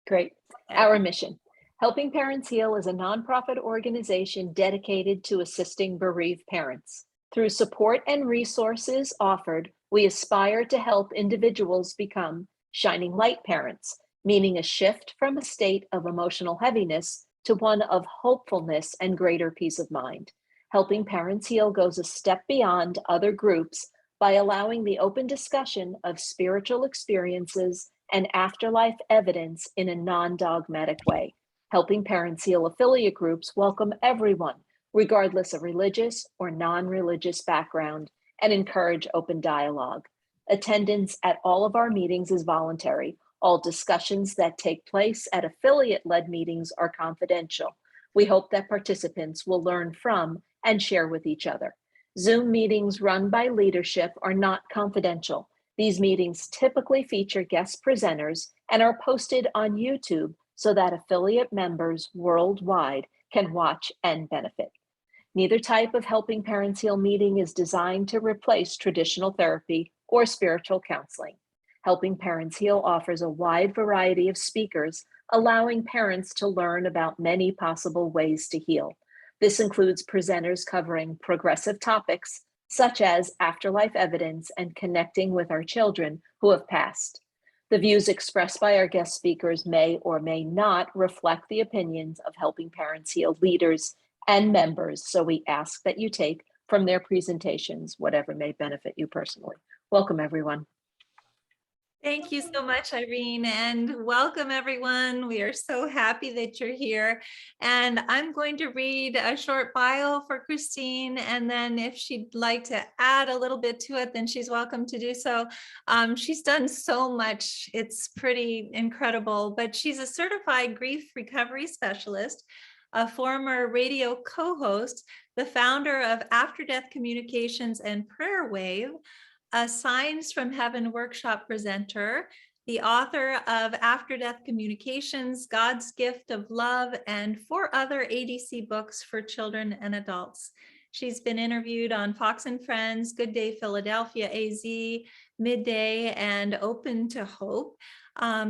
Great. Our mission. Helping Parents Heal is a nonprofit organization dedicated to assisting bereaved parents. Through support and resources offered, we aspire to help individuals become shining light parents, meaning a shift from a state of emotional heaviness to one of hopefulness and greater peace of mind. Helping Parents Heal goes a step beyond other groups by allowing the open discussion of spiritual experiences and afterlife evidence in a non-dogmatic way. Helping Parents Heal affiliate groups welcome everyone, regardless of religious or non-religious background, and encourage open dialogue. Attendance at all of our meetings is voluntary. All discussions that take place at affiliate-led meetings are confidential. We hope that participants will learn from and share with each other. Zoom meetings run by leadership are not confidential. These meetings typically feature guest presenters and are posted on YouTube so that affiliate members worldwide can watch and benefit. Neither type of Helping Parents Heal meeting is designed to replace traditional therapy or spiritual counseling. Helping Parents Heal offers a wide variety of speakers, allowing parents to learn about many possible ways to heal. This includes presenters covering progressive topics such as afterlife evidence and connecting with our children who have passed. The views expressed by our guest speakers may or may not reflect the opinions of Helping Parents Heal leaders and members, so we ask that you take from their presentations whatever may benefit you personally. Welcome, everyone. Thank you so much, Irene, and welcome everyone. We are so happy that you're here. And I'm going to read a short bio for Christine, and then if she'd like to add a little bit to it, then she's welcome to do so. She's done so much. It's pretty incredible, but she's a certified grief recovery specialist, a former radio co-host, the founder of After Death Communications and Prayer Wave, a Signs from Heaven workshop presenter, the author of After Death Communications, God's Gift of Love, and 4 other ADC books for children and adults. She's been interviewed on Fox and Friends, Good Day Philadelphia AZ, Midday, and Open to Hope.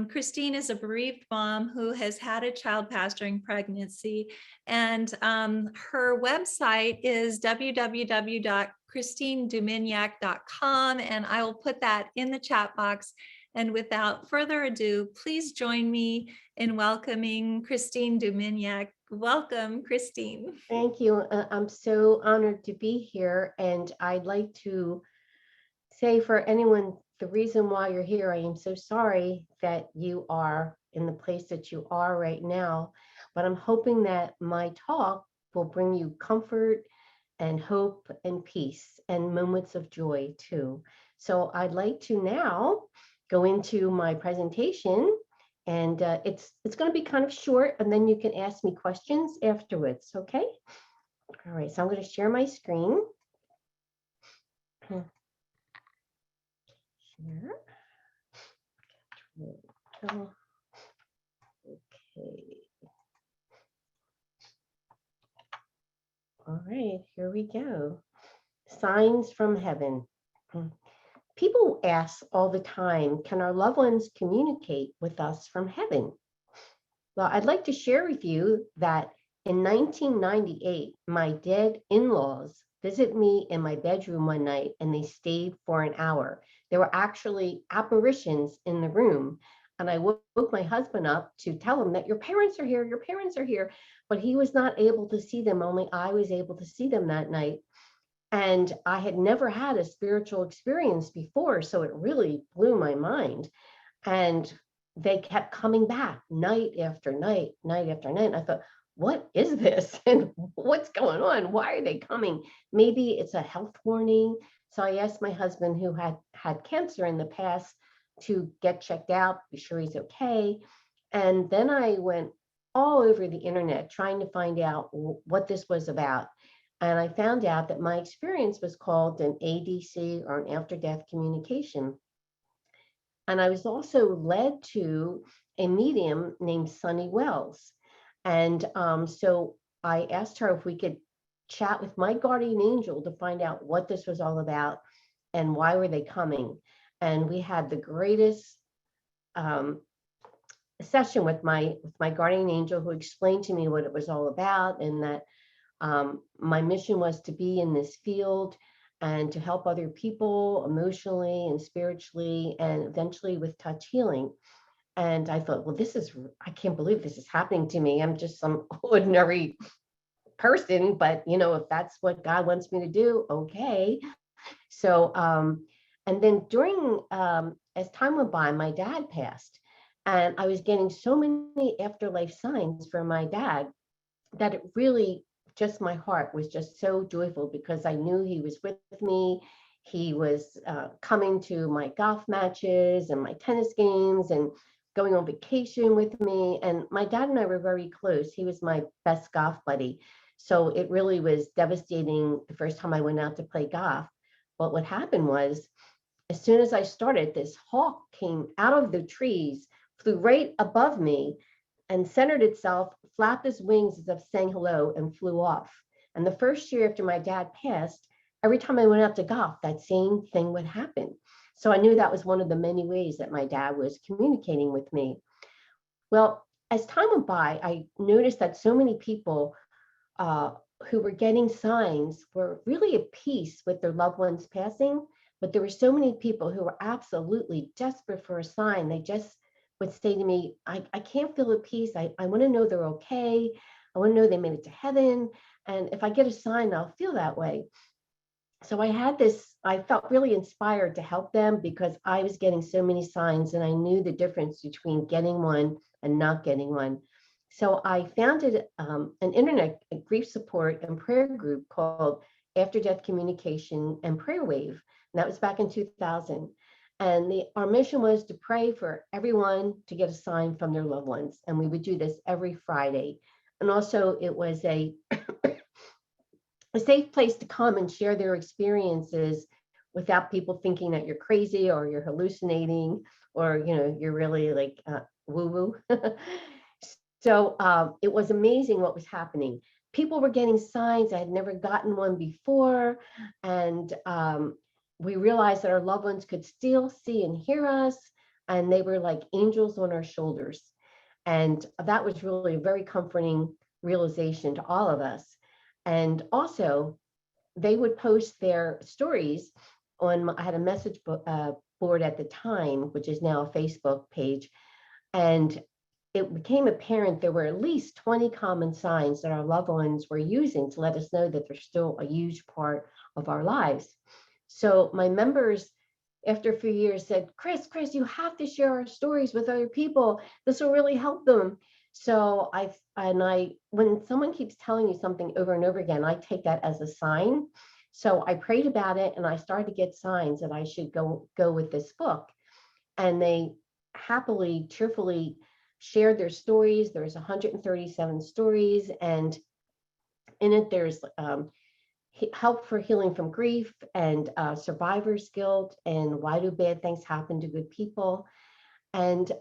Christine is a bereaved mom who has had a child pass during pregnancy, and her website is www.christineduminiak.com, and I will put that in the chat box. And without further ado, please join me in welcoming Christine Duminiak. Welcome, Christine. Thank you. I'm so honored to be here, and I'd like to say for anyone, the reason why you're here, I am so sorry that you are in the place that you are right now, but I'm hoping that my talk will bring you comfort and hope and peace and moments of joy too. So I'd like to now go into my presentation, and it's going to be kind of short, and then you can ask me questions afterwards, okay? All right, so I'm going to share my screen. Here. Okay. All right, here we go. Signs from Heaven. People ask all the time, can our loved ones communicate with us from heaven? Well, I'd like to share with you that in 1998, my dead in-laws visited me in my bedroom one night, and they stayed for an hour. There were actually apparitions in the room, and I woke my husband up to tell him that your parents are here, but he was not able to see them. Only I was able to see them that night. And I had never had a spiritual experience before, so it really blew my mind. And they kept coming back night after night, night after night. And I thought, what is this? And what's going on? Why are they coming? Maybe it's a health warning. So I asked my husband, who had had cancer in the past, to get checked out, be sure he's okay. And then I went all over the internet trying to find out what this was about. And I found out that my experience was called an ADC, or an after-death communication. And I was also led to a medium named Sunny Wells. And so I asked her if we could chat with my guardian angel to find out what this was all about and why were they coming. And we had the greatest session with my guardian angel, who explained to me what it was all about, and that my mission was to be in this field and to help other people emotionally and spiritually, and eventually with touch healing. And I thought, well, I can't believe this is happening to me. I'm just some ordinary person, but if that's what God wants me to do, okay. So, and then during, as time went by, my dad passed, and I was getting so many afterlife signs from my dad that it really, just my heart was just so joyful, because I knew he was with me. He was coming to my golf matches and my tennis games and going on vacation with me. And my dad and I were very close. He was my best golf buddy. So it really was devastating the first time I went out to play golf. But what happened was, as soon as I started, this hawk came out of the trees, flew right above me, and centered itself, flapped its wings as if saying hello, and flew off. And the first year after my dad passed, every time I went out to golf, that same thing would happen. So I knew that was one of the many ways that my dad was communicating with me. Well, as time went by, I noticed that so many people who were getting signs were really at peace with their loved ones passing, but there were so many people who were absolutely desperate for a sign. They just would say to me, I can't feel at peace. I want to know they're okay. I want to know they made it to heaven. And if I get a sign, I'll feel that way. So I felt really inspired to help them, because I was getting so many signs, and I knew the difference between getting one and not getting one. So I founded an internet grief support and prayer group called After Death Communication and Prayer Wave. And that was back in 2000. And our mission was to pray for everyone to get a sign from their loved ones. And we would do this every Friday. And also it was a safe place to come and share their experiences without people thinking that you're crazy or you're hallucinating, or you're really like woo-woo. So it was amazing what was happening. People were getting signs. I had never gotten one before. And we realized that our loved ones could still see and hear us, and they were like angels on our shoulders. And that was really a very comforting realization to all of us. And also, they would post their stories on, I had a message board at the time, which is now a Facebook page. And it became apparent there were at least 20 common signs that our loved ones were using to let us know that they're still a huge part of our lives. So my members, after a few years, said, Chris, you have to share our stories with other people. This will really help them. So when someone keeps telling you something over and over again, I take that as a sign. So I prayed about it, and I started to get signs that I should go with this book. And they happily, cheerfully shared their stories. There's 137 stories, and in it there's help for healing from grief, and survivor's guilt, and why do bad things happen to good people. And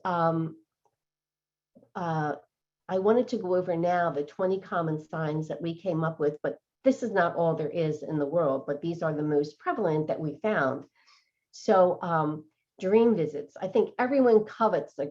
I wanted to go over now the 20 common signs that we came up with, but this is not all there is in the world, but these are the most prevalent that we found. So dream visits. I think everyone covets a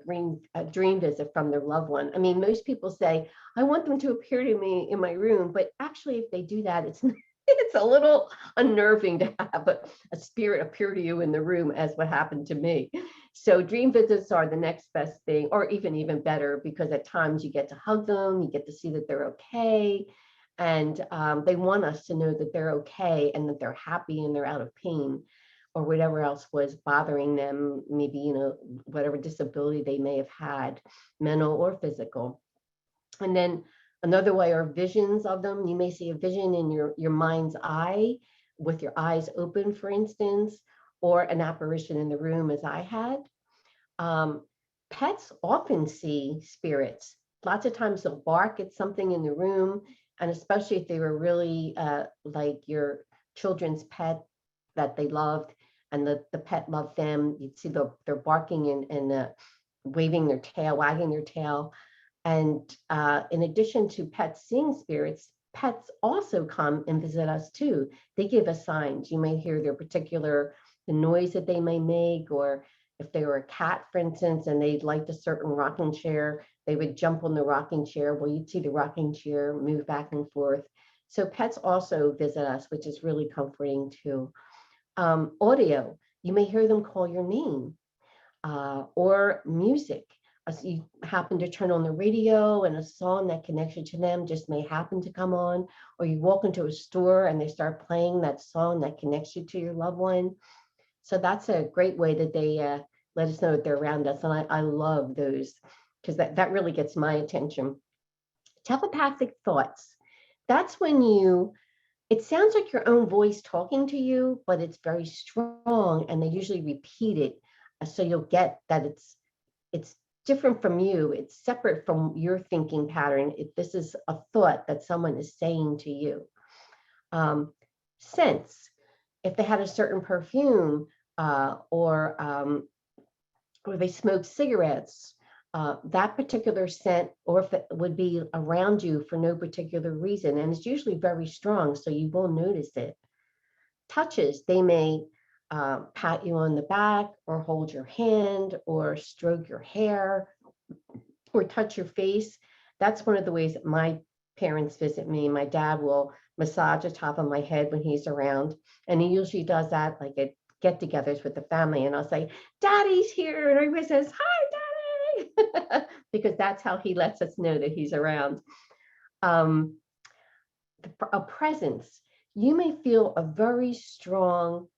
dream visit from their loved one. I mean, most people say, I want them to appear to me in my room, but actually if they do that, it's a little unnerving to have a spirit appear to you in the room, as what happened to me. So dream visits are the next best thing, or even better, because at times you get to hug them, you get to see that they're okay. And they want us to know that they're okay, and that they're happy, and they're out of pain, or whatever else was bothering them, maybe, whatever disability they may have had, mental or physical. And then another way are visions of them. You may see a vision in your mind's eye, with your eyes open, for instance, or an apparition in the room, as I had. Pets often see spirits. Lots of times they'll bark at something in the room, and especially if they were really like your children's pet that they loved, and the pet loved them, you'd see they're barking and waving their tail, wagging their tail. And in addition to pets seeing spirits, pets also come and visit us too. They give us signs. You may hear the noise that they may make, or if they were a cat, for instance, and they liked a certain rocking chair, they would jump on the rocking chair. Well, you'd see the rocking chair move back and forth. So pets also visit us, which is really comforting too. Audio, you may hear them call your name, or music. As you happen to turn on the radio and a song that connects you to them just may happen to come on, or you walk into a store and they start playing that song that connects you to your loved one. So that's a great way that they let us know that they're around us. And I love those because that really gets my attention. Telepathic thoughts. That's when it sounds like your own voice talking to you, but it's very strong and they usually repeat it. So you'll get that it's different from you. It's separate from your thinking pattern. This is a thought that someone is saying to you. Scents. If they had a certain perfume or they smoked cigarettes, that particular scent, or if it would be around you for no particular reason, and it's usually very strong, so you will notice it. Touches, they may pat you on the back or hold your hand or stroke your hair or touch your face. That's one of the ways that my parents visit me. My dad will massage the top of my head when he's around, and he usually does that like at get-togethers with the family, and I'll say, "Daddy's here," and everybody says, "Hi, Daddy," because that's how he lets us know that he's around. A presence. You may feel a very strong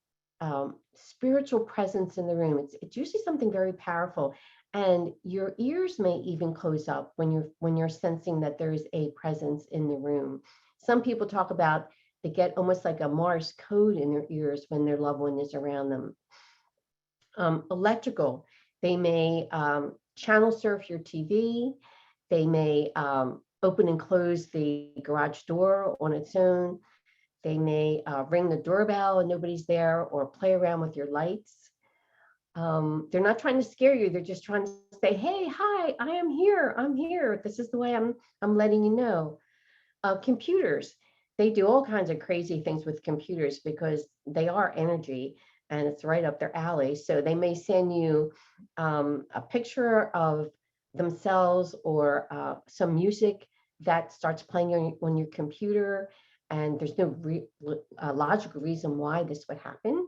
spiritual presence in the room. It's usually something very powerful, and your ears may even close up when you're sensing that there is a presence in the room. Some people talk about they get almost like a Morse code in their ears when their loved one is around them. Electrical, they may channel surf your TV. They may open and close the garage door on its own. They may ring the doorbell and nobody's there, or play around with your lights. They're not trying to scare you. They're just trying to say, "Hey, hi, I am here. I'm here. This is the way I'm letting you know." Computers, they do all kinds of crazy things with computers because they are energy and it's right up their alley. So they may send you a picture of themselves or some music that starts playing on your computer, and there's no logical reason why this would happen.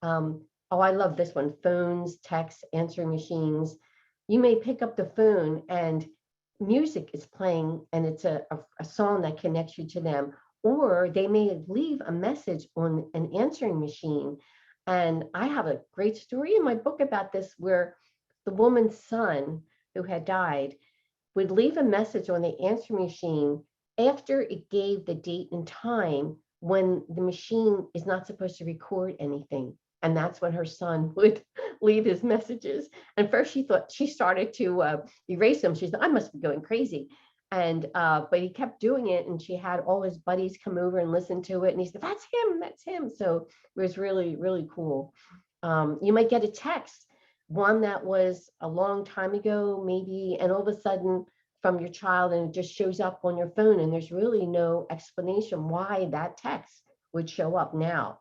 Oh, I love this one. Phones, texts, answering machines. You may pick up the phone and music is playing and it's a song that connects you to them, or they may leave a message on an answering machine. And I have a great story in my book about this, where the woman's son who had died would leave a message on the answering machine after it gave the date and time when the machine is not supposed to record anything. And that's when her son would leave his messages. And first she thought, she started to erase them. She said, "I must be going crazy." And but he kept doing it, and she had all his buddies come over and listen to it. And he said, "That's him, that's him." So it was really, really cool. You might get a text, one that was a long time ago, maybe, and all of a sudden from your child, and it just shows up on your phone, and there's really no explanation why that text would show up now.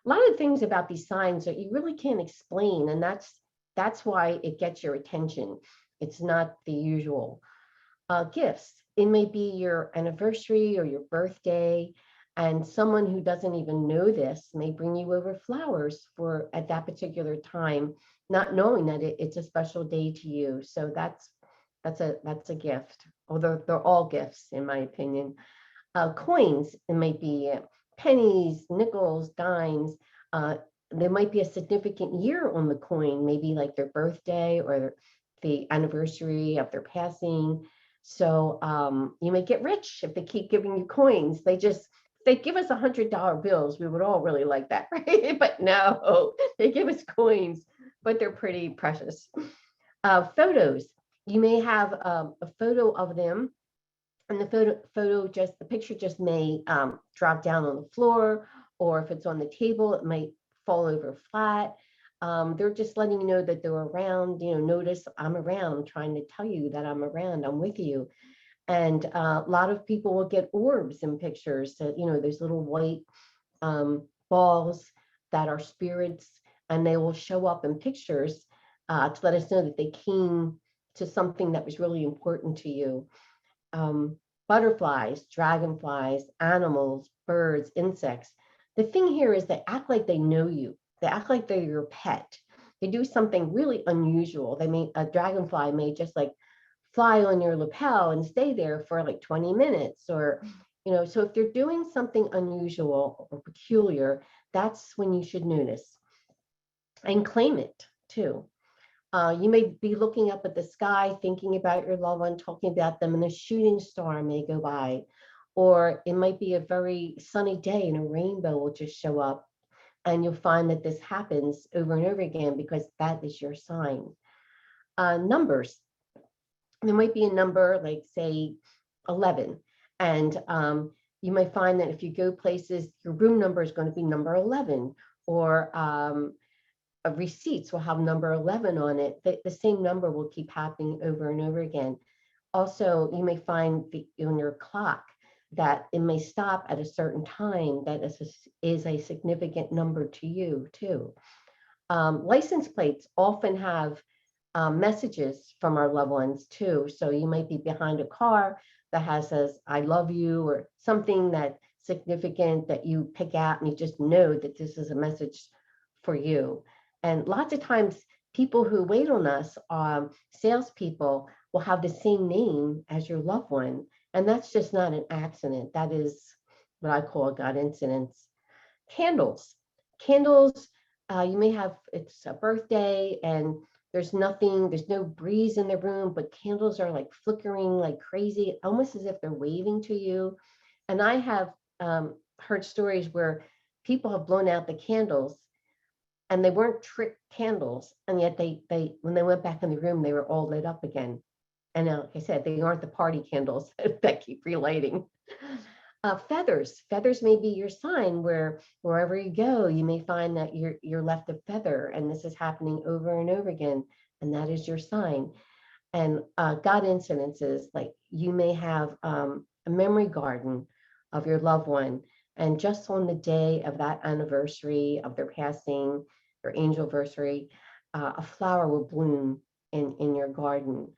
A lot of things about these signs that you really can't explain, and that's why it gets your attention. It's not the usual. Gifts. It may be your anniversary or your birthday, and someone who doesn't even know this may bring you over flowers for at that particular time, not knowing that it's a special day to you. So that's a gift. Although they're all gifts, in my opinion. Coins. It might be pennies, nickels, dimes. There might be a significant year on the coin, maybe like their birthday or the anniversary of their passing. So you may get rich if they keep giving you coins. They give us $100 bills. We would all really like that, right? But no, they give us coins, but they're pretty precious. Photos. You may have a photo of them, and the picture just may drop down on the floor, or if it's on the table, it might fall over flat. They're just letting you know that they're around. Notice I'm around. I'm trying to tell you that I'm around. I'm with you. And a lot of people will get orbs in pictures. Those little white balls that are spirits. and they will show up in pictures to let us know that they came to something that was really important to you. Butterflies, dragonflies, animals, birds, insects. The thing here is they act like they know you. They act like they're your pet. They do something really unusual. A dragonfly may just like fly on your lapel and stay there for like 20 minutes or, so if they're doing something unusual or peculiar, that's when you should notice and claim it too. You may be looking up at the sky, thinking about your loved one, talking about them, and a shooting star may go by. Or it might be a very sunny day and a rainbow will just show up. And you'll find that this happens over and over again because that is your sign. Numbers. There might be a number like, say, 11. And you might find that if you go places, your room number is going to be number 11. Or receipts will have number 11 on it. The same number will keep happening over and over again. Also, you may find on your clock that it may stop at a certain time that is a significant number to you too. License plates often have messages from our loved ones too. So you might be behind a car that says, I love you, or something that's significant that you pick out and you just know that this is a message for you. And lots of times people who wait on us, salespeople, will have the same name as your loved one. And that's just not an accident. That is what I call a God incidence. Candles. Candles, you may have, it's a birthday and there's no breeze in the room, but candles are like flickering like crazy, almost as if they're waving to you. And I have heard stories where people have blown out the candles and they weren't trick candles. And yet they when they went back in the room, they were all lit up again. And like I said, they aren't the party candles that keep relighting. Feathers may be your sign where wherever you go, you may find that you're left a feather, and this is happening over and over again, and that is your sign. And God incidences, like you may have a memory garden of your loved one, and just on the day of that anniversary of their passing, their angelversary, a flower will bloom in your garden.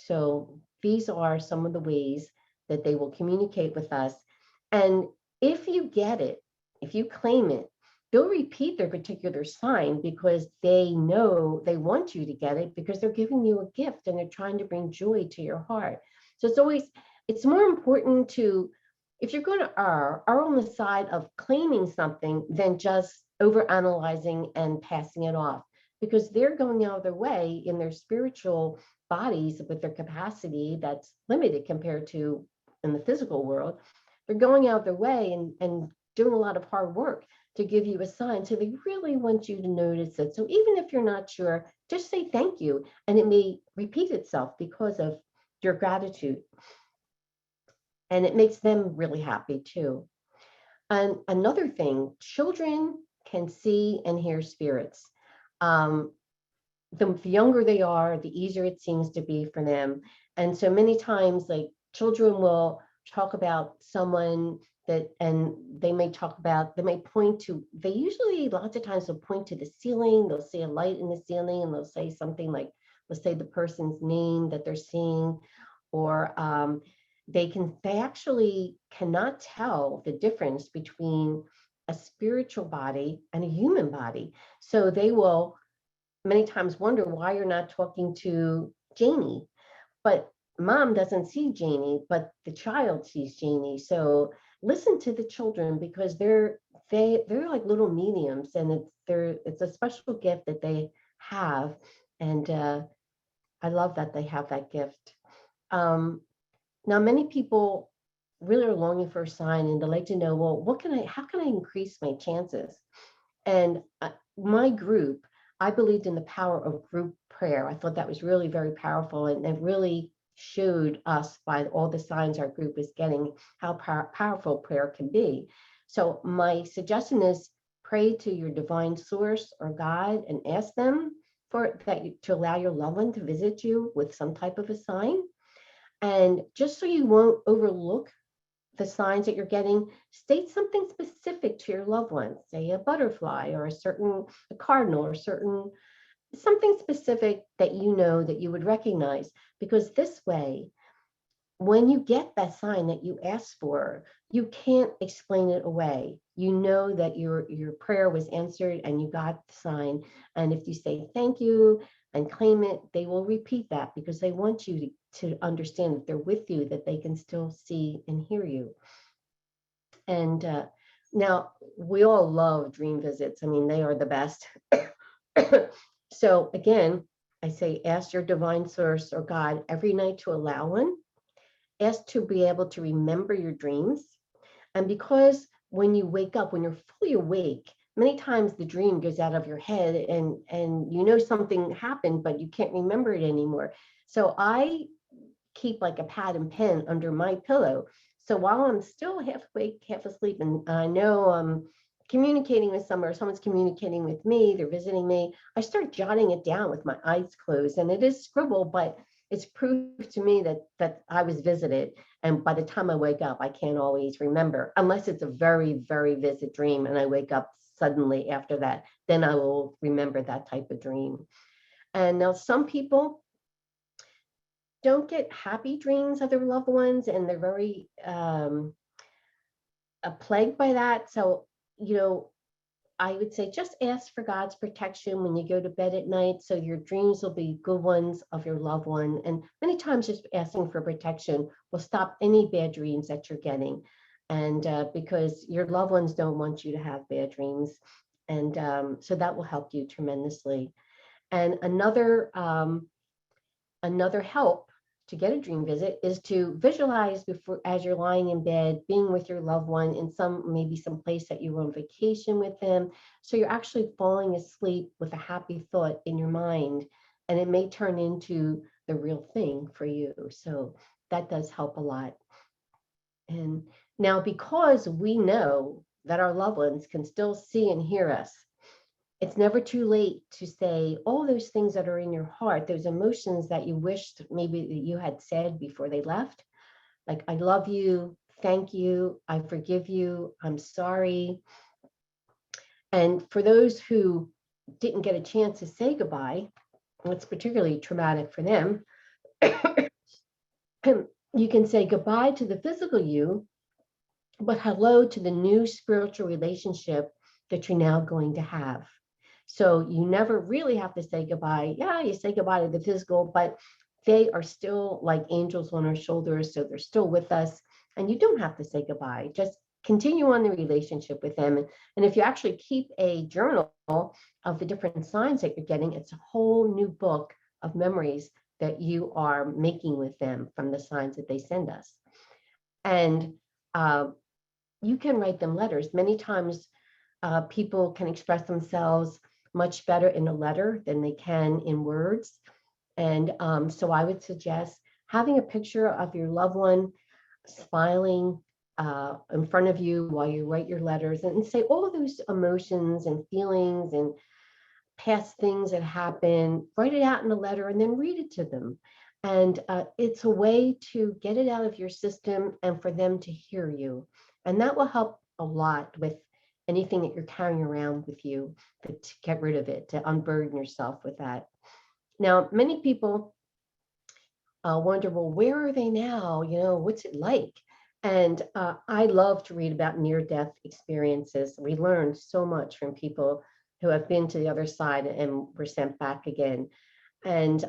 So these are some of the ways that they will communicate with us. And if you get it, if you claim it, they'll repeat their particular sign because they know they want you to get it because they're giving you a gift and they're trying to bring joy to your heart. So it's more important to, if you're going to err on the side of claiming something than just overanalyzing and passing it off, because they're going out of their way in their spiritual bodies with their capacity that's limited compared to in the physical world. They're going out of their way and doing a lot of hard work to give you a sign. So they really want you to notice it. So even if you're not sure, just say thank you. And it may repeat itself because of your gratitude. And it makes them really happy too. And another thing, children can see and hear spirits. The younger they are, the easier it seems to be for them. And so many times, like children will talk about someone and they may point to, they usually lots of times will point to the ceiling, they'll see a light in the ceiling and they'll say something like, let's say the person's name that they're seeing, or they actually cannot tell the difference between a spiritual body and a human body. So they will many times wonder why you're not talking to Janie, but mom doesn't see Janie, but the child sees Janie. So listen to the children because they're like little mediums, and it's a special gift that they have, and I love that they have that gift. Now, many people really are longing for a sign, and they like to know, well, how can I increase my chances? And my group, I believed in the power of group prayer. I thought that was really very powerful, and it really showed us by all the signs our group is getting how powerful prayer can be. So my suggestion is pray to your divine source or God and ask them to allow your loved one to visit you with some type of a sign. And just so you won't overlook the signs that you're getting, state something specific to your loved ones, say a butterfly or a cardinal or something specific that you know that you would recognize, because this way, when you get that sign that you asked for, you can't explain it away. You know that your prayer was answered and you got the sign. And if you say thank you and claim it, they will repeat that because they want you to understand that they're with you, that they can still see and hear you. And now we all love dream visits. I mean, they are the best. So again, I say, ask your divine source or God every night to allow one. Ask to be able to remember your dreams. And because when you wake up, when you're fully awake, many times the dream goes out of your head and you know something happened, but you can't remember it anymore. So I keep like a pad and pen under my pillow. So while I'm still half awake, half asleep, and I know I'm communicating with someone or someone's communicating with me, they're visiting me, I start jotting it down with my eyes closed. And it is scribble, but it's proof to me that I was visited. And by the time I wake up, I can't always remember, unless it's a very, very vivid dream and I wake up suddenly after that, then I will remember that type of dream. And now some people don't get happy dreams of their loved ones, and they're very plagued by that. So, I would say just ask for God's protection when you go to bed at night, so your dreams will be good ones of your loved one. And many times just asking for protection will stop any bad dreams that you're getting. And because your loved ones don't want you to have bad dreams. And so that will help you tremendously. And another help to get a dream visit is to visualize before, as you're lying in bed, being with your loved one in maybe some place that you were on vacation with them. So you're actually falling asleep with a happy thought in your mind, and it may turn into the real thing for you. So that does help a lot. And now, because we know that our loved ones can still see and hear us, it's never too late to say all those things that are in your heart, those emotions that you wished maybe that you had said before they left. Like, I love you, thank you, I forgive you, I'm sorry. And for those who didn't get a chance to say goodbye, it's particularly traumatic for them, you can say goodbye to the physical you, but hello to the new spiritual relationship that you're now going to have. So you never really have to say goodbye. Yeah, you say goodbye to the physical, but they are still like angels on our shoulders. So they're still with us, and you don't have to say goodbye. Just continue on the relationship with them. And if you actually keep a journal of the different signs that you're getting, it's a whole new book of memories that you are making with them from the signs that they send us. And you can write them letters. Many times people can express themselves much better in a letter than they can in words. And so I would suggest having a picture of your loved one smiling in front of you while you write your letters, and say all of those emotions and feelings and past things that happen, write it out in a letter and then read it to them. And it's a way to get it out of your system and for them to hear you. And that will help a lot with anything that you're carrying around with you, to get rid of it, to unburden yourself with that. Now, many people wonder, well, where are they now? What's it like? And I love to read about near-death experiences. We learn so much from people who have been to the other side and were sent back again. And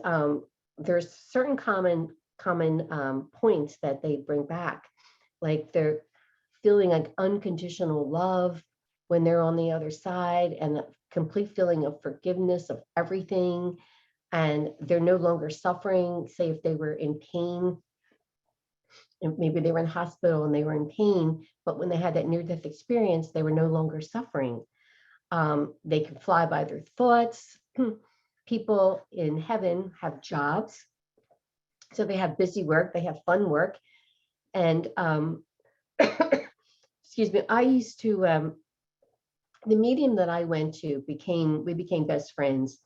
there's certain common points that they bring back, like they're feeling like unconditional love when they're on the other side, and a complete feeling of forgiveness of everything. And they're no longer suffering. Say if they were in pain, and maybe they were in hospital and they were in pain, but when they had that near-death experience, they were no longer suffering. They can fly by their thoughts. People in heaven have jobs. So they have busy work, they have fun work. And excuse me, I used to, the medium that I went to we became best friends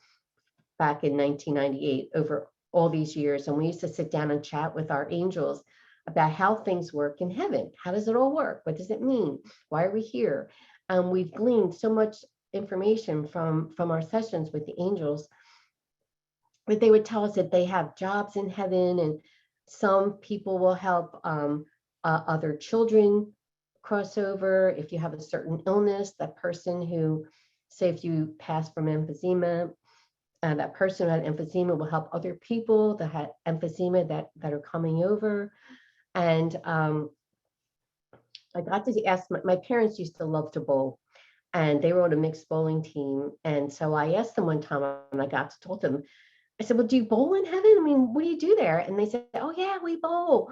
back in 1998 over all these years. And we used to sit down and chat with our angels about how things work in heaven. How does it all work? What does it mean? Why are we here? We've gleaned so much information from our sessions with the angels, but they would tell us that they have jobs in heaven, and some people will help other children cross over. If you have a certain illness, that person who, say if you pass from emphysema, that person who had emphysema will help other people that had emphysema that are coming over. And I got to ask, my parents used to love to bowl, and they were on a mixed bowling team. And so I asked them one time, and I got to talk to them. I said, well, do you bowl in heaven? I mean, what do you do there? And they said, oh yeah, we bowl.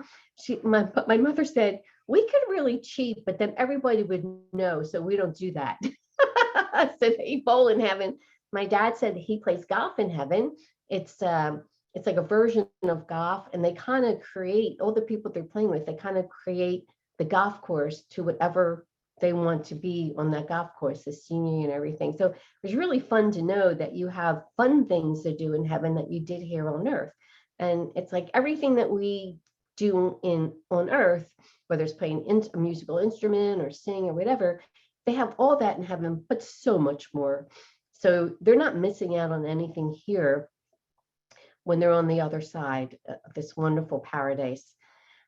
My mother said, we could really cheat, but then everybody would know, so we don't do that. So they bowl in heaven. My dad said he plays golf in heaven. It's like a version of golf, and they kind of create, all the people they're playing with, they kind of create the golf course to whatever they want to be on that golf course, the scenery and everything. So it was really fun to know that you have fun things to do in heaven that you did here on earth. And it's like everything that we do on earth, whether it's playing a musical instrument or sing or whatever, they have all that in heaven, but so much more. So they're not missing out on anything here when they're on the other side of this wonderful paradise.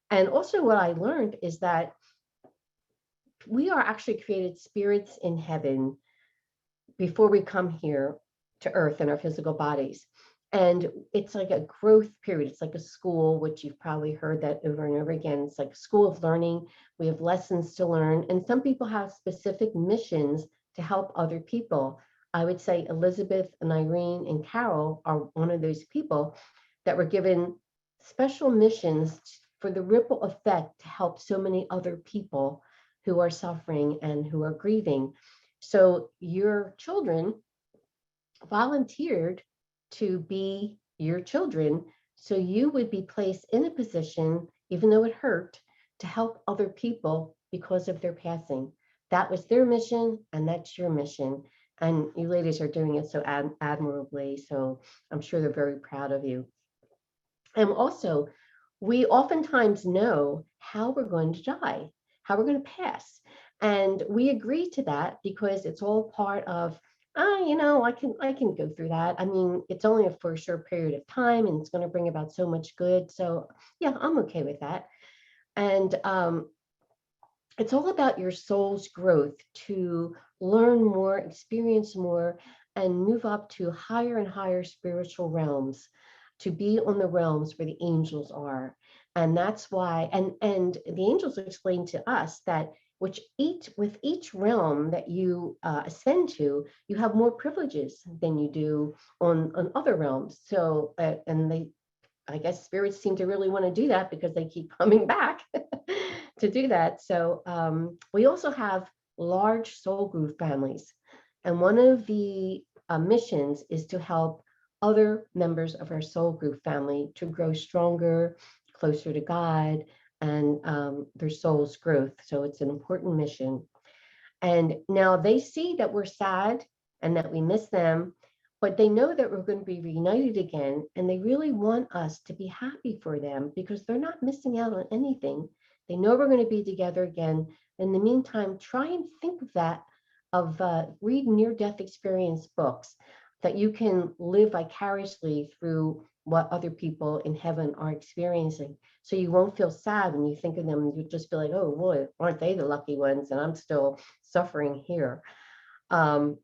And also what I learned is that we are actually created spirits in heaven before we come here to earth in our physical bodies. And it's like a growth period. It's like a school, which you've probably heard that over and over again. It's like a school of learning. We have lessons to learn. And some people have specific missions to help other people. I would say Elizabeth and Irene and Carol are one of those people that were given special missions for the ripple effect to help so many other people who are suffering and who are grieving. So your children volunteered to be your children, so you would be placed in a position, even though it hurt, to help other people because of their passing. That was their mission, and that's your mission. And you ladies are doing it so admirably, so I'm sure they're very proud of you. And also, we oftentimes know how we're going to die, how we're going to pass. And we agree to that because it's all part of, I can go through that. I mean, it's only for a short period of time, and it's going to bring about so much good. So yeah, I'm okay with that. And it's all about your soul's growth to learn more, experience more, and move up to higher and higher spiritual realms, to be on the realms where the angels are. And that's why, and the angels explained to us that with each realm that you ascend to, you have more privileges than you do on other realms. So, I guess spirits seem to really want to do that because they keep coming back to do that. So we also have large soul group families. And one of the missions is to help other members of our soul group family to grow stronger, closer to God, and their soul's growth. So it's an important mission. And now they see that we're sad and that we miss them, but they know that we're going to be reunited again. And they really want us to be happy for them because they're not missing out on anything. They know we're going to be together again. In the meantime, try and think of that, read near-death experience books that you can live vicariously through what other people in heaven are experiencing. So you won't feel sad when you think of them. You just feel like, oh boy, aren't they the lucky ones? And I'm still suffering here. And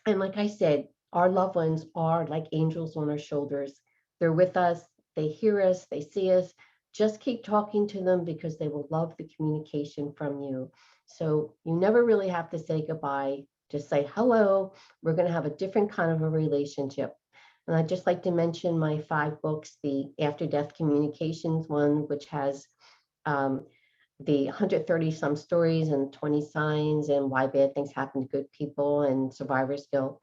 like I said, our loved ones are like angels on our shoulders. They're with us, they hear us, they see us. Just keep talking to them because they will love the communication from you. So you never really have to say goodbye. Just say hello. We're going to have a different kind of a relationship. And I'd just like to mention my 5 books, the After Death Communications one, which has the 130 some stories and 20 signs and why bad things happen to good people and survivor's guilt.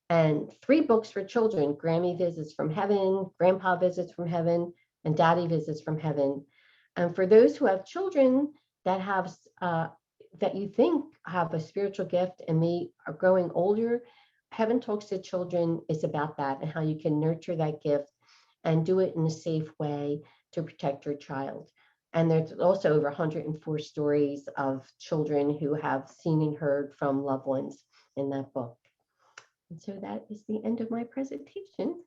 And 3 books for children, Grammy Visits from Heaven, Grandpa Visits from Heaven, and Daddy Visits from Heaven. And for those who have children that have that you think have a spiritual gift and are growing older, Heaven Talks to Children is about that and how you can nurture that gift and do it in a safe way to protect your child. And there's also over 104 stories of children who have seen and heard from loved ones in that book. And so that is the end of my presentation.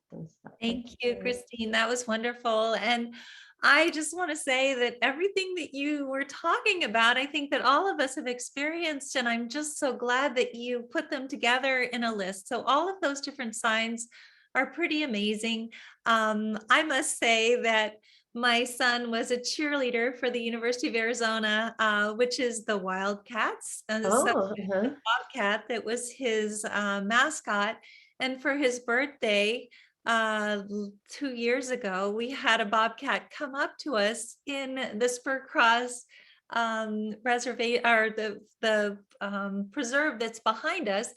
Thank you, Christine. That was wonderful. And I just want to say that everything that you were talking about, I think that all of us have experienced, and I'm just so glad that you put them together in a list. So all of those different signs are pretty amazing. I must say that my son was a cheerleader for the University of Arizona, which is the Wildcats. And so the Bobcat that was his mascot. And for his birthday, 2 years ago, we had a bobcat come up to us in the Spur Cross reservation, or the preserve that's behind us,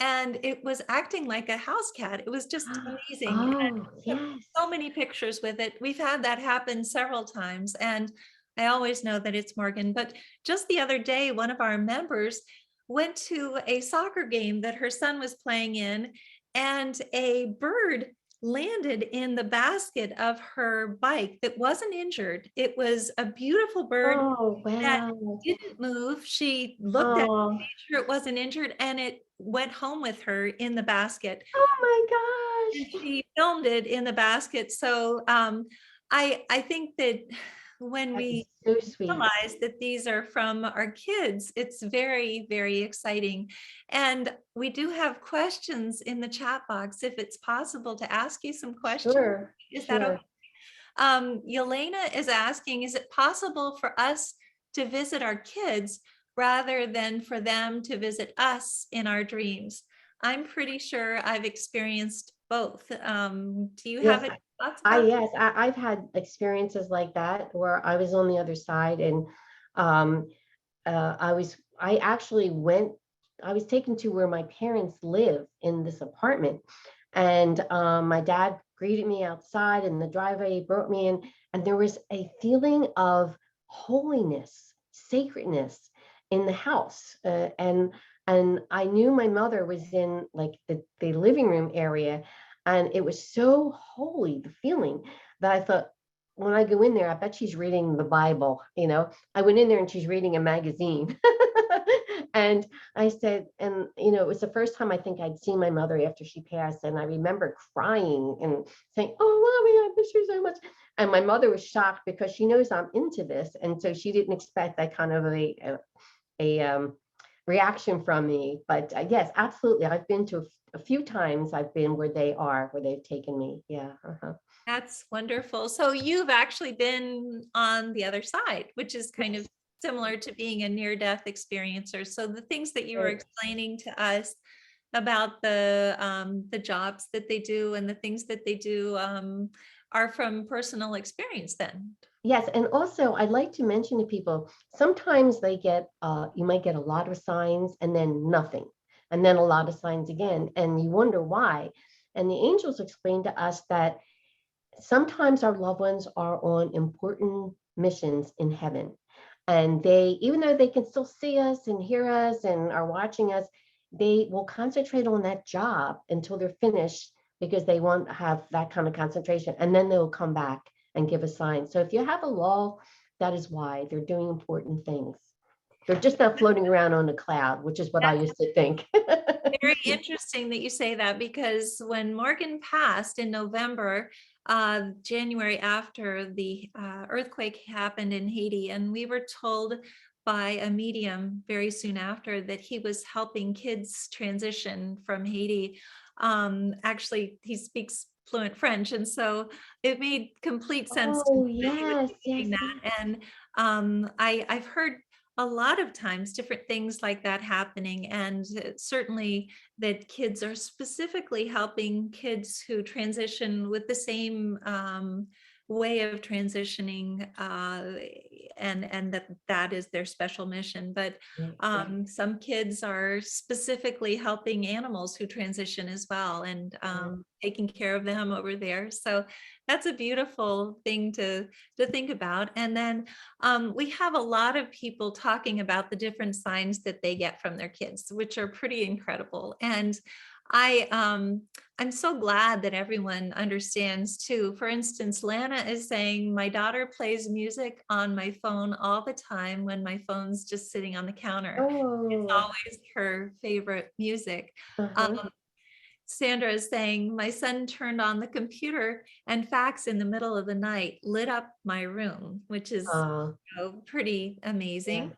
and it was acting like a house cat. It was just amazing. Oh, yes. So many pictures with it. We've had that happen several times, and I always know that it's Morgan. But just the other day, one of our members went to a soccer game that her son was playing in, and a bird landed in the basket of her bike that wasn't injured. It was a beautiful bird that didn't move. She looked at it, made sure it wasn't injured, and it went home with her in the basket. Oh my And gosh. she filmed it in the basket. So I think that when we So sweet. realize that these are from our kids, it's very, very exciting. And we do have questions in the chat box, if it's possible to ask you some questions. Sure. Is that okay? Yelena is asking, is it possible for us to visit our kids rather than for them to visit us in our dreams? I'm pretty sure I've experienced both. Do you have any thoughts about yes, I've had experiences like that where I was on the other side, and I was taken to where my parents live in this apartment, and my dad greeted me outside in the driveway, brought me in, and there was a feeling of holiness, sacredness in the house, and I knew my mother was in like the living room area, and it was so holy, the feeling, that I thought, when I go in there, I bet she's reading the Bible. I went in there and she's reading a magazine. And I said, and it was the first time I think I'd seen my mother after she passed. And I remember crying and saying, "Oh, mommy, I miss you so much." And my mother was shocked because she knows I'm into this. And so she didn't expect that kind of a reaction from me. But yes, absolutely. I've been to a few times. I've been where they've taken me. Yeah. That's wonderful. So you've actually been on the other side, which is kind of similar to being a near-death experiencer. So the things that you were explaining to us about the jobs that they do and the things that they do are from personal experience then. Yes, and also I'd like to mention to people, sometimes you might get a lot of signs and then nothing, and then a lot of signs again, and you wonder why. And the angels explained to us that sometimes our loved ones are on important missions in heaven. And even though they can still see us and hear us and are watching us, they will concentrate on that job until they're finished, because they want to have that kind of concentration. And then they'll come back and give a sign. So if you have a lull, that is why they're doing important things. They're just not floating around on a cloud, which is what I used to think. Very interesting that you say that, because when Morgan passed in November, January, after the earthquake happened in Haiti, and we were told by a medium very soon after that he was helping kids transition from Haiti. Actually, he speaks fluent French, and so it made complete sense to me that he was doing that. And I've heard a lot of times different things like that happening, and certainly that kids are specifically helping kids who transition with the same way of transitioning, and that is their special mission. But some kids are specifically helping animals who transition as well, and taking care of them over there. So that's a beautiful thing to think about. And then we have a lot of people talking about the different signs that they get from their kids, which are pretty incredible. And I'm so glad that everyone understands too. For instance, Lana is saying, my daughter plays music on my phone all the time when my phone's just sitting on the counter. It's Oh, always her favorite music. uh-huh. Um, Sandra is saying, my son turned on the computer and fax in the middle of the night lit up my room, which is Uh, pretty yeah. amazing.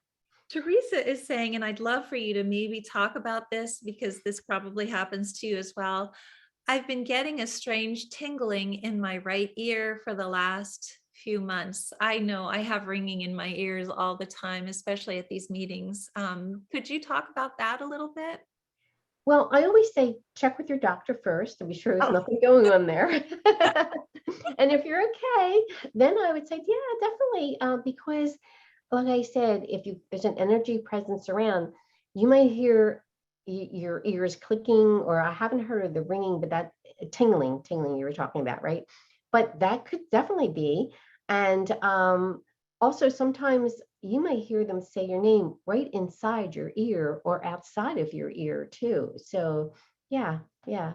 Teresa is saying, and I'd love for you to maybe talk about this because this probably happens to you as well. I've been getting a strange tingling in my right ear for the last few months. I know I have ringing in my ears all the time, especially at these meetings. Could you talk about that a little bit? Well, I always say check with your doctor first to be sure there's Oh, nothing going on there. And if you're okay, then I would say, yeah, definitely. Because like I said, there's an energy presence around, you might hear your ears clicking, or I haven't heard of the ringing, but that tingling you were talking about, right? But that could definitely be. And also sometimes you might hear them say your name right inside your ear or outside of your ear too. So yeah, yeah.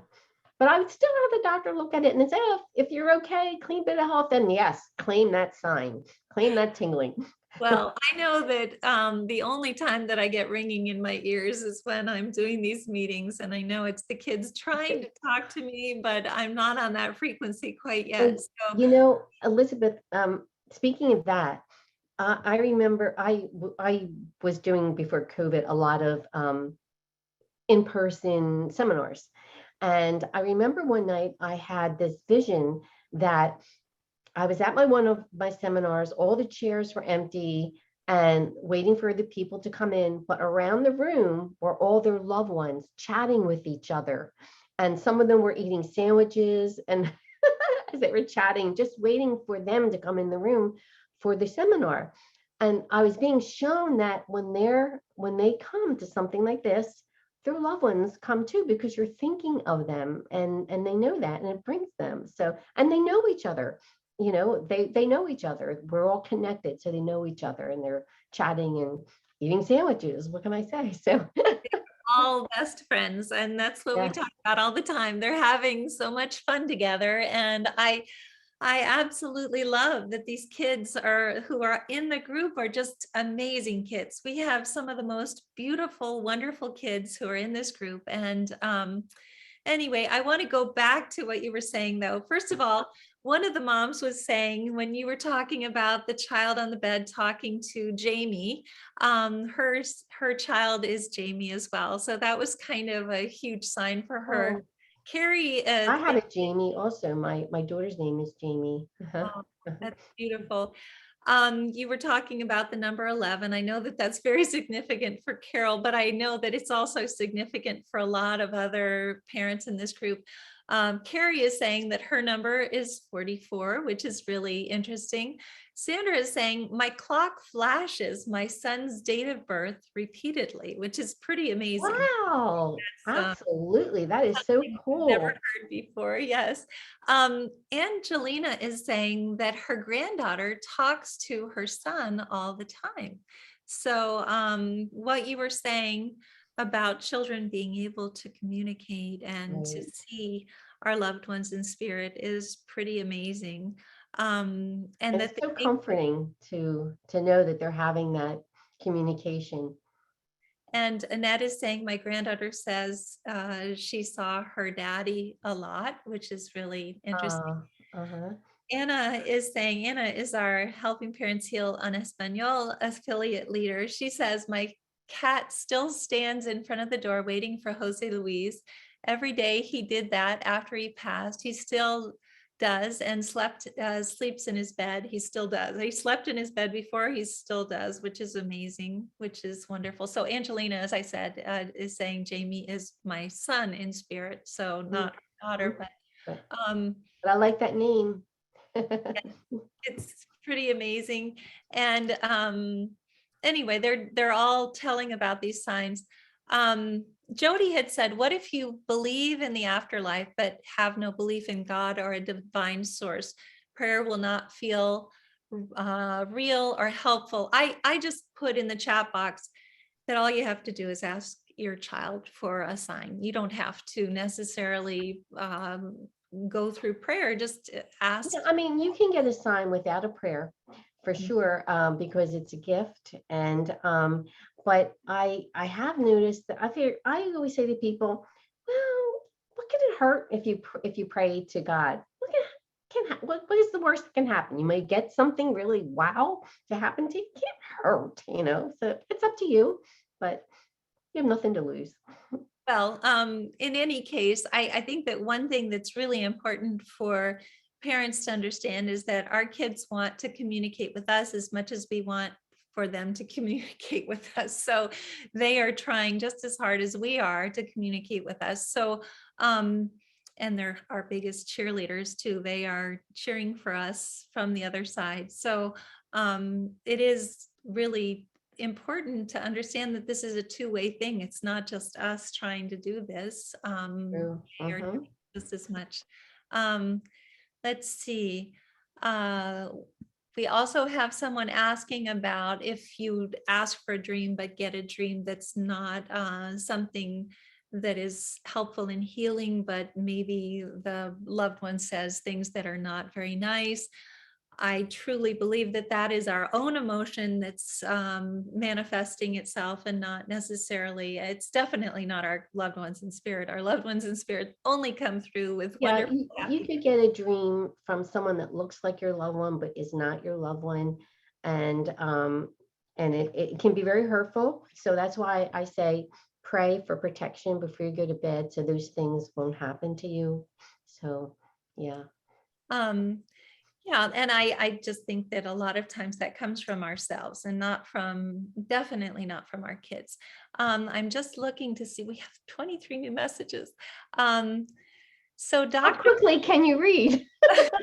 But I would still have the doctor look at it and say, oh, if you're okay, clean bit of health, then yes, claim that sign, claim that tingling. well, I know that the only time that I get ringing in my ears is when I'm doing these meetings. And I know it's the kids trying to talk to me, but I'm not on that frequency quite yet. Well, So Elizabeth, speaking of that, I remember I was doing before COVID a lot of in-person seminars. And I remember one night I had this vision that I was at one of my seminars, all the chairs were empty and waiting for the people to come in, but around the room were all their loved ones chatting with each other. And some of them were eating sandwiches and as they were chatting, just waiting for them to come in the room for the seminar. And I was being shown that when they come to something like this, their loved ones come too, because you're thinking of them and they know that and it brings them. So, and they know each other, they know each other. We're all connected, so they know each other and they're chatting and eating sandwiches. What can I say? So all best friends, and that's what we yeah. talk about all the time. They're having so much fun together, and I absolutely love that these kids who are in the group are just amazing kids. We have some of the most beautiful, wonderful kids who are in this group. And anyway, I want to go back to what you were saying, though. First of all, one of the moms was saying when you were talking about the child on the bed talking to Jamie, her child is Jamie as well. So that was kind of a huge sign for her. Oh, Carrie, I have a Jamie also. My daughter's name is Jamie. Uh-huh. oh, Uh-huh. that's beautiful. You were talking about the number 11. I know that that's very significant for Carol, but I know that it's also significant for a lot of other parents in this group. Carrie is saying that her number is 44, which is really interesting. Sandra is saying, my clock flashes my son's date of birth repeatedly, which is pretty amazing. Wow, That's, absolutely. That is so never cool. heard before. Yes. Angelina is saying that her granddaughter talks to her son all the time. So, what you were saying about children being able to communicate and to Right. see our loved ones in spirit is pretty amazing. And And that it's so they comforting to know that they're having that communication. And Annette is saying, my granddaughter says she saw her daddy a lot, which is really interesting. Uh-huh. Anna is saying, Anna is our Helping Parents Heal on Espanol affiliate leader. She says, my cat still stands in front of the door waiting for Jose Luis. Every day he did that after he passed. He still does and sleeps in his bed. He still does. He slept in his bed before, he still does, which is amazing, which is wonderful. So Angelina, as I said, is saying Jamie is my son in spirit. So not daughter, Mhm. But, um, but I like that name. it's pretty amazing. And anyway, they're all telling about these signs. Jody had said, what if you believe in the afterlife but have no belief in God or a divine source? Prayer will not feel real or helpful. I just put in the chat box that all you have to do is ask your child for a sign. You don't have to necessarily go through prayer, just ask. Yeah, I mean, you can get a sign without a prayer for sure, because it's a gift. And but I have noticed that I always say to people, well, what can it hurt if you pray to God? What is the worst that can happen? You may get something really wow to happen to you. It can't hurt, you know. So it's up to you, but you have nothing to lose. Well, in any case, I think that one thing that's really important for parents to understand is that our kids want to communicate with us as much as we want for them to communicate with us. So they are trying just as hard as we are to communicate with us. So, and they're our biggest cheerleaders too. They are cheering for us from the other side. So it is really important to understand that this is a two-way thing. It's not just us trying to do this. True. They are doing just as much. Let's see. We also have someone asking about if you'd ask for a dream, but get a dream that's not something that is helpful in healing, but maybe the loved one says things that are not very nice. I truly believe that that is our own emotion that's manifesting itself, and not necessarily, it's definitely not our loved ones in spirit. Our loved ones in spirit only come through with Yeah, wonderful. you could get a dream from someone that looks like your loved one, but is not your loved one. And it can be very hurtful. So that's why I say pray for protection before you go to bed, so those things won't happen to you. So yeah. Yeah, and I just think that a lot of times that comes from ourselves and definitely not from our kids. I'm just looking to see, we have 23 new messages. So How Dr. quickly can you read?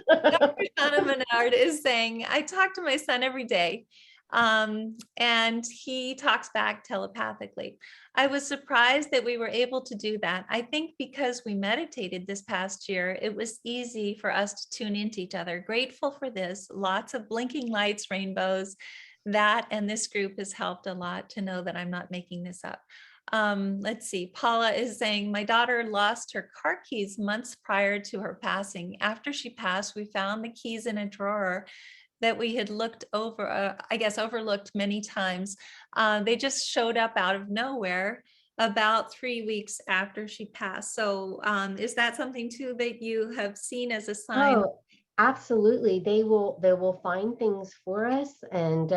Dr. Shauna Menard is saying, I talk to my son every day, and he talks back telepathically. I was surprised that we were able to do that. I think because we meditated this past year, it was easy for us to tune into each other. Grateful for this. Lots of blinking lights, rainbows. That and this group has helped a lot to know that I'm not making this up. Let's see, Paula is saying, my daughter lost her car keys months prior to her passing. After she passed, we found the keys in a drawer that we had looked over, I guess overlooked many times. They just showed up out of nowhere about 3 weeks after she passed. So is that something too that you have seen as a sign? Oh, absolutely. They will find things for us, and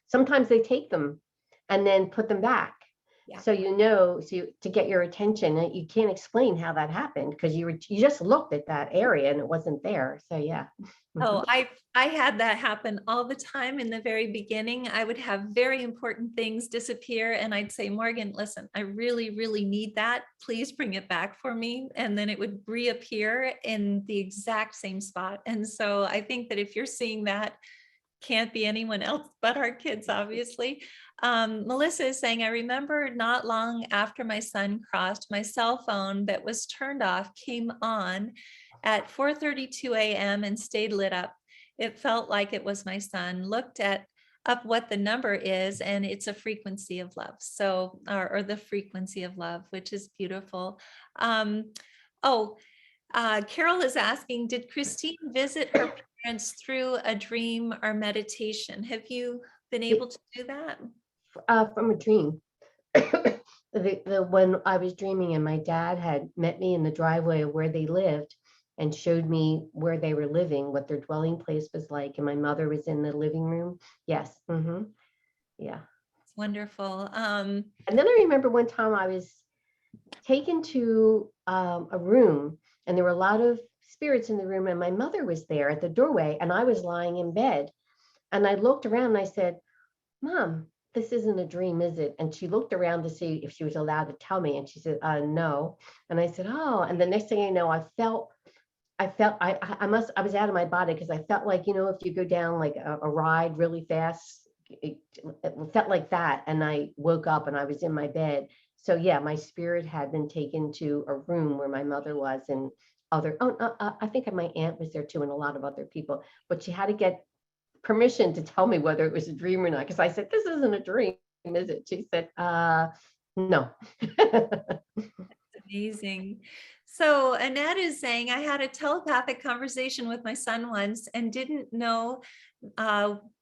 sometimes they take them and then put them back. Yeah. So to get your attention, and you can't explain how that happened because you just looked at that area and it wasn't there. So yeah. Oh, I had that happen all the time in the very beginning. I would have very important things disappear, and I'd say, Morgan, listen, I really, really need that. Please bring it back for me. And then it would reappear in the exact same spot. And so I think that if you're seeing that, can't be anyone else but our kids, obviously. Melissa is saying, I remember not long after my son crossed, my cell phone that was turned off came on at 4:32 a.m. and stayed lit up. It felt like it was my son. Looked up what the number is, and it's a frequency of love. So, or the frequency of love, which is beautiful. Carol is asking, did Christine visit her parents through a dream or meditation? Have you been able to do that? From a dream. When I was dreaming, and my dad had met me in the driveway of where they lived and showed me where they were living, what their dwelling place was like, and my mother was in the living room. Yes. Yeah. It's wonderful. And then I remember one time I was taken to a room, and there were a lot of spirits in the room, and my mother was there at the doorway, and I was lying in bed, and I looked around and I said, Mom, this isn't a dream, is it? And she looked around to see if she was allowed to tell me, and she said, no. And I said, oh. And the next thing I know, I was out of my body, because I felt like, if you go down like a ride really fast, it felt like that. And I woke up and I was in my bed. So yeah, my spirit had been taken to a room where my mother was, and I think my aunt was there too, and a lot of other people, but she had to get permission to tell me whether it was a dream or not. Because I said, this isn't a dream, is it? She said, No. Amazing. So Annette is saying, I had a telepathic conversation with my son once and didn't know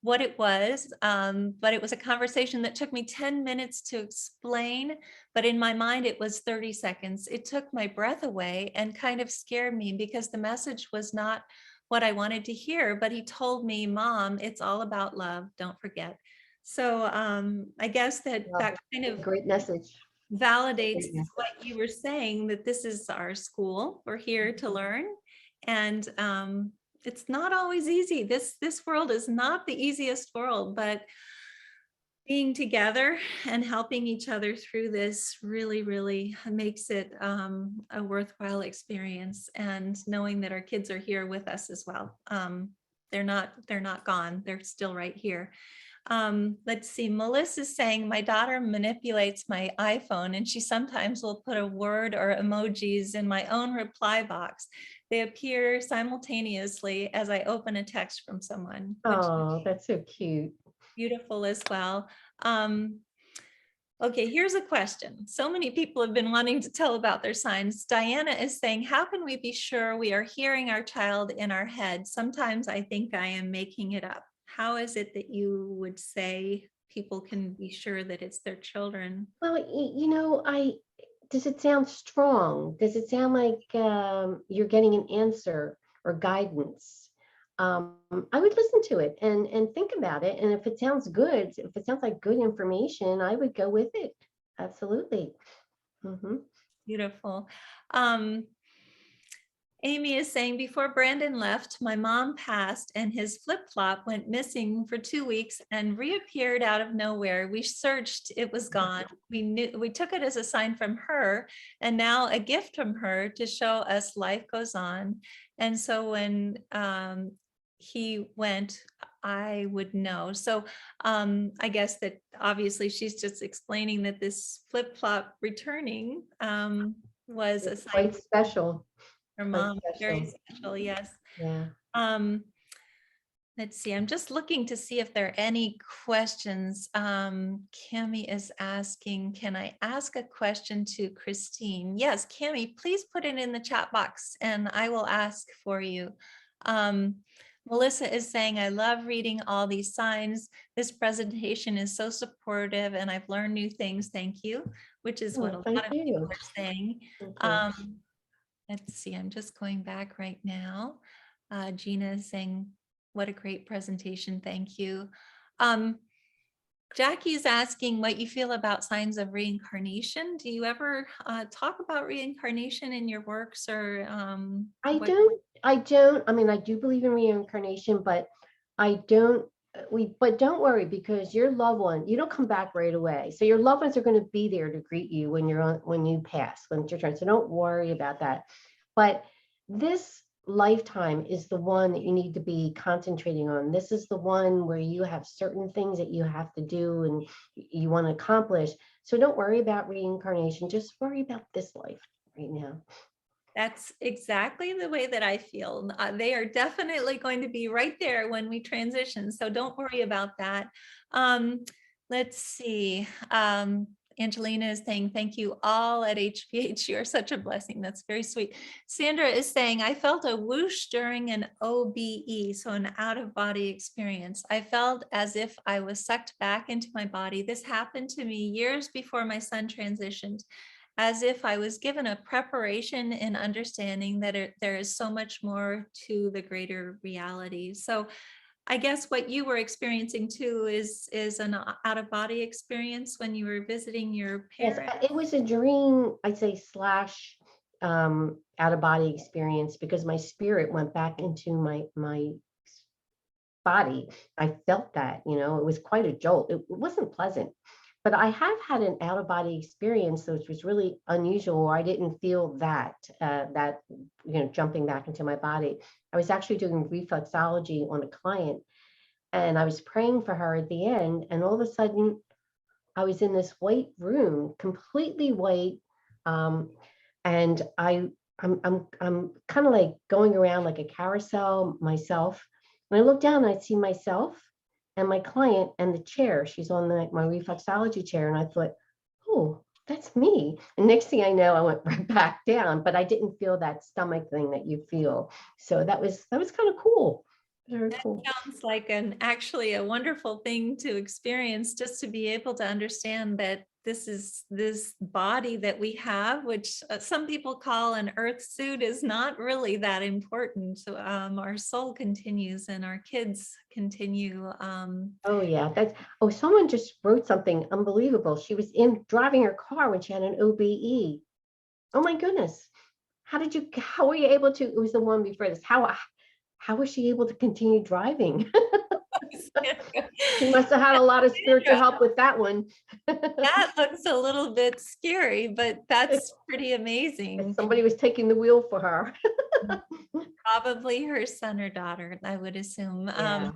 what it was, but it was a conversation that took me 10 minutes to explain, but in my mind it was 30 seconds. It took my breath away and kind of scared me because the message was not what I wanted to hear, but he told me, Mom, it's all about love, don't forget. So I guess that Well, that kind of great message. validates Great message. what you were saying, that this is our school. We're here to learn. And it's not always easy. This world is not the easiest world, but being together and helping each other through this really, really makes it a worthwhile experience. And knowing that our kids are here with us as well. They're not gone. They're still right here. Let's see, Melissa's saying, my daughter manipulates my iPhone and she sometimes will put a word or emojis in my own reply box. They appear simultaneously as I open a text from someone, which Oh, that's so cute. is beautiful as well. Okay, here's a question. So many people have been wanting to tell about their signs. Diana is saying, how can we be sure we are hearing our child in our head? Sometimes I think I am making it up. How is it that you would say people can be sure that it's their children? Well, does it sound strong? Does it sound like you're getting an answer or guidance? I would listen to it and think about it. And if it sounds good, if it sounds like good information, I would go with it. Absolutely. Beautiful. Amy is saying, before Brandon left, my mom passed and his flip-flop went missing for 2 weeks and reappeared out of nowhere. We searched, it was gone. We took it as a sign from her and now a gift from her to show us life goes on. And so when he went, I would know. So I guess that obviously she's just explaining that this flip-flop returning was a sign. Quite special. Her mom, very special, yes. Yeah. Let's see, I'm just looking to see if there are any questions. Cami is asking, can I ask a question to Christine? Yes, Cami, please put it in the chat box and I will ask for you. Melissa is saying, I love reading all these signs. This presentation is so supportive and I've learned new things. Thank you, which is what a lot of people are saying. Let's see, I'm just going back right now. Gina is saying, what a great presentation, thank you. Jackie is asking what you feel about signs of reincarnation. Do you ever talk about reincarnation in your works or? I don't, I mean, I do believe in reincarnation, but I don't, but don't worry, because your loved one, you don't come back right away. So your loved ones are going to be there to greet you when when you pass, when it's your turn. So don't worry about that. But this lifetime is the one that you need to be concentrating on. This is the one where you have certain things that you have to do and you want to accomplish. So don't worry about reincarnation. Just worry about this life right now. That's exactly the way that I feel. They are definitely going to be right there when we transition. So don't worry about that. Let's see. Angelina is saying, thank you all at HPH. You are such a blessing. That's very sweet. Sandra is saying, I felt a whoosh during an OBE, so an out-of-body experience. I felt as if I was sucked back into my body. This happened to me years before my son transitioned, as if I was given a preparation in understanding that there is so much more to the greater reality. So I guess what you were experiencing too is an out-of-body experience when you were visiting your parents. Yes, it was a dream, I'd say, slash out-of-body experience, because my spirit went back into my body. I felt that, it was quite a jolt. It wasn't pleasant. But I have had an out-of-body experience, which was really unusual. I didn't feel that jumping back into my body. I was actually doing reflexology on a client, and I was praying for her at the end, and all of a sudden, I was in this white room, completely white, and I'm kind of like going around like a carousel myself. And I look down, and I see myself and my client and the chair. She's on my reflexology chair. And I thought, oh, that's me. And next thing I know, I went right back down, but I didn't feel that stomach thing that you feel. So that was kind of cool. Very cool. Sounds like actually a wonderful thing to experience, just to be able to understand that this body that we have, which some people call an earth suit, is not really that important. So, our soul continues and our kids continue. Oh yeah, someone just wrote something unbelievable. She was in driving her car when she had an OBE. Oh my goodness. How were you able to, it was the one before this. How was she able to continue driving? She must have had a lot of spiritual help with that one. That looks a little bit scary, but that's pretty amazing. Somebody was taking the wheel for her. Probably her son or daughter, I would assume. Yeah.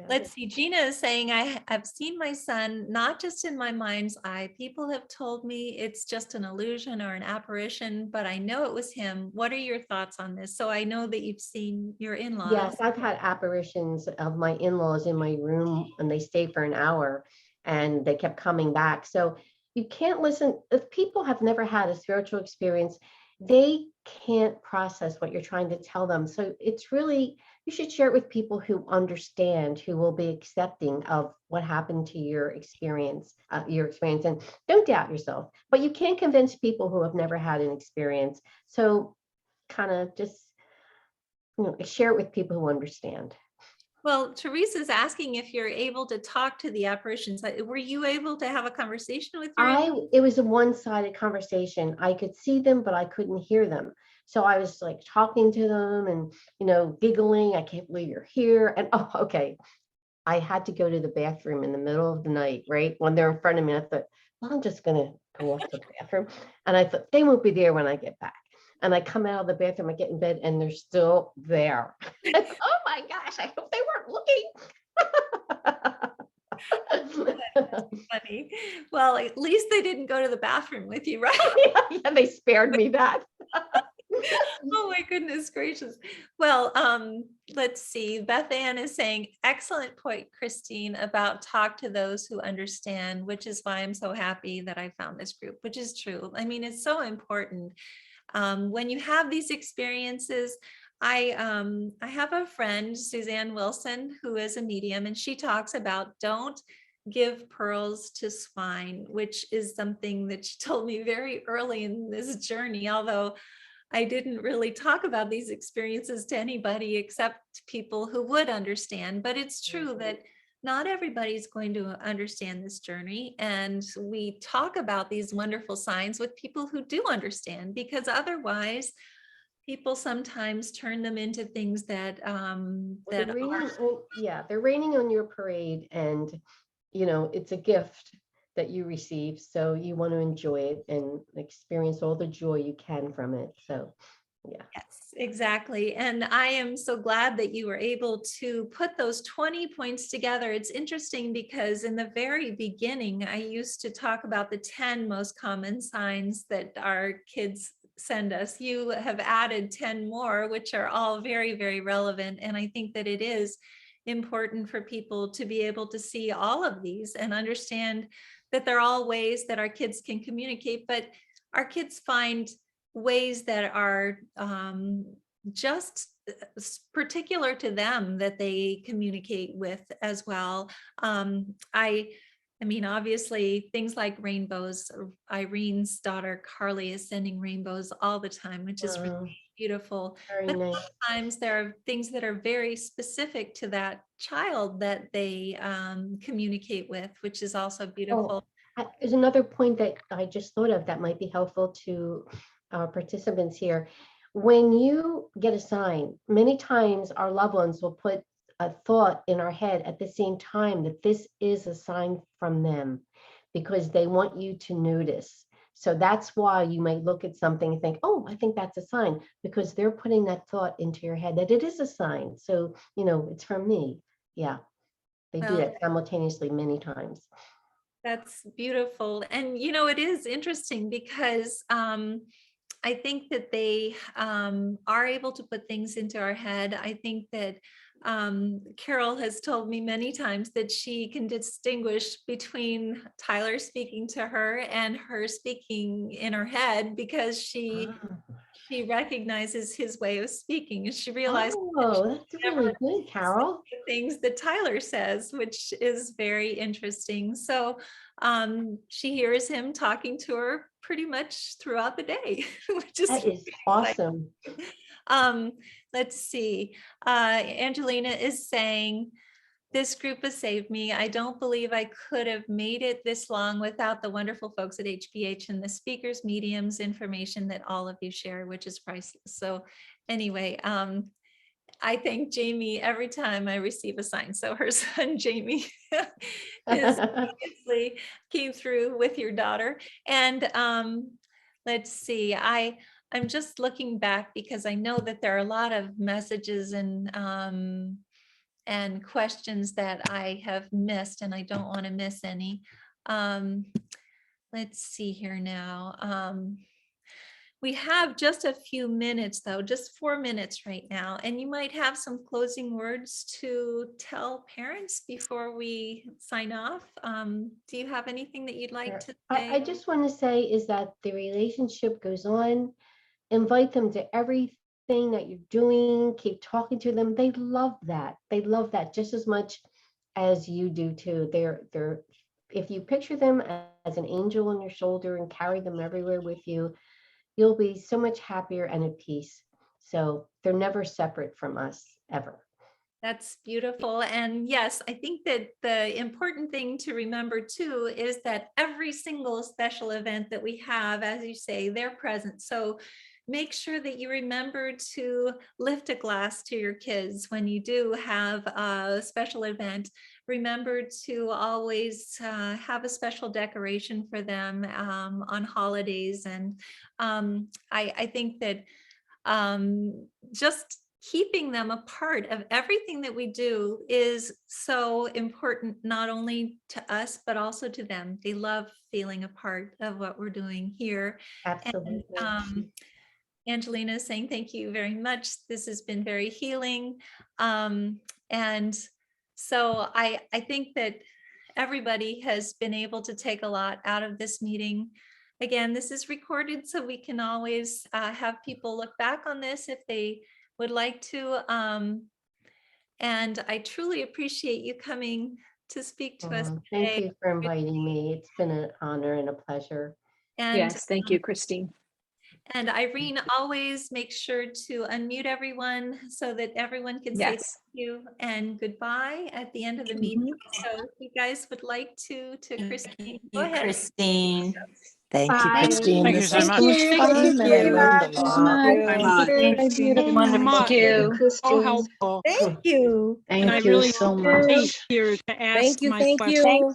Let's see, Gina is saying, I've seen my son, not just in my mind's eye. People have told me it's just an illusion or an apparition, but I know it was him. What are your thoughts on this? So I know that you've seen your in-laws. Yes, I've had apparitions of my in-laws in my room, and they stayed for an hour and they kept coming back. So you can't listen. If people have never had a spiritual experience, they can't process what you're trying to tell them. So it's really, you should share it with people who understand, who will be accepting of what happened to your experience, and don't doubt yourself. But you can't convince people who have never had an experience. So kind of just, share it with people who understand. Well, Teresa's asking if you're able to talk to the apparitions. Were you able to have a conversation with your It was a one-sided conversation. I could see them, but I couldn't hear them. So I was like talking to them and, giggling. I can't believe you're here. And okay. I had to go to the bathroom in the middle of the night, right? When they're in front of me, I thought, well, I'm just going to go off to the bathroom. And I thought, they won't be there when I get back. And I come out of the bathroom, I get in bed, and they're still there. Oh my gosh, I hope they weren't looking. funny? Well, at least they didn't go to the bathroom with you, right? Yeah, they spared me that. Oh my goodness gracious. Well, let's see. Beth Ann is saying, excellent point, Christine, about talk to those who understand, which is why I'm so happy that I found this group, which is true. I mean, it's so important. When you have these experiences, I have a friend, Suzanne Wilson, who is a medium, and she talks about don't give pearls to swine, which is something that she told me very early in this journey, although I didn't really talk about these experiences to anybody except people who would understand. But it's true that not everybody's going to understand this journey. And we talk about these wonderful signs with people who do understand, because otherwise people sometimes turn them into things that they're raining on your parade, and it's a gift that you receive, so you want to enjoy it and experience all the joy you can from it. So yeah. Yes, exactly. And I am so glad that you were able to put those 20 points together. It's interesting because in the very beginning, I used to talk about the 10 most common signs that our kids send us. You have added 10 more, which are all very, very relevant. And I think that it is important for people to be able to see all of these and understand that they're all ways that our kids can communicate, but our kids find ways that are just particular to them that they communicate with as well. I mean, obviously things like rainbows. Irene's daughter, Carly, is sending rainbows all the time, which is really beautiful. Very But nice. sometimes there are things that are very specific to that child that they communicate with, which is also beautiful. There's another point that I just thought of that might be helpful to our participants here. When you get a sign, many times our loved ones will put a thought in our head at the same time that this is a sign from them, because they want you to notice. So that's why you might look at something and think, oh, I think that's a sign, because they're putting that thought into your head that it is a sign. So, it's from me. Yeah, they do that simultaneously many times. That's beautiful. And, it is interesting because I think that they are able to put things into our head. I think that Carol has told me many times that she can distinguish between Tyler speaking to her and her speaking in her head, because she recognizes his way of speaking, and she realizes Oh, that's really good, Carol. the things that Tyler says, which is very interesting. So she hears him talking to her pretty much throughout the day, which is That is awesome. Let's see. Angelina is saying, this group has saved me. I don't believe I could have made it this long without the wonderful folks at HPH and the speakers, mediums, information that all of you share, which is priceless. So anyway, I thank Jamie every time I receive a sign. So her son, Jamie, is obviously came through with your daughter. And let's see, I'm just looking back because I know that there are a lot of messages and questions that I have missed, and I don't want to miss any. Let's see here now. We have just a few minutes though, just 4 minutes right now. And you might have some closing words to tell parents before we sign off. Do you have anything that you'd like to say? I just want to say is that the relationship goes on. Invite them to everything that you're doing. Keep talking to them. They love that. They love that just as much as you do too. They're if you picture them as an angel on your shoulder and carry them everywhere with you, you'll be so much happier and at peace. So they're never separate from us, ever. That's beautiful. And yes, I think that the important thing to remember too is that every single special event that we have, as you say, they're present. So make sure that you remember to lift a glass to your kids when you do have a special event. Remember to always have a special decoration for them on holidays. And I think that just keeping them a part of everything that we do is so important, not only to us, but also to them. They love feeling a part of what we're doing here. Absolutely. And, Angelina is saying, thank you very much. This has been very healing. And so I think that everybody has been able to take a lot out of this meeting. Again, this is recorded, so we can always have people look back on this if they would like to. And I truly appreciate you coming to speak to us today. Thank you for inviting me. It's been an honor and a pleasure. And Yes, thank you, Christine. And Irene, always make sure to unmute everyone so that everyone can say thank Yes. you and goodbye at the end of the meeting. So if you guys would like to Christine, go ahead. Christine. Thank you, Bye. Christine. Thank you This so was much. fun, and I learned a lot. Thank you. Wonderful. Thank you. So helpful. Thank you. And I Thank you really so take much. here to ask my Thank question. you.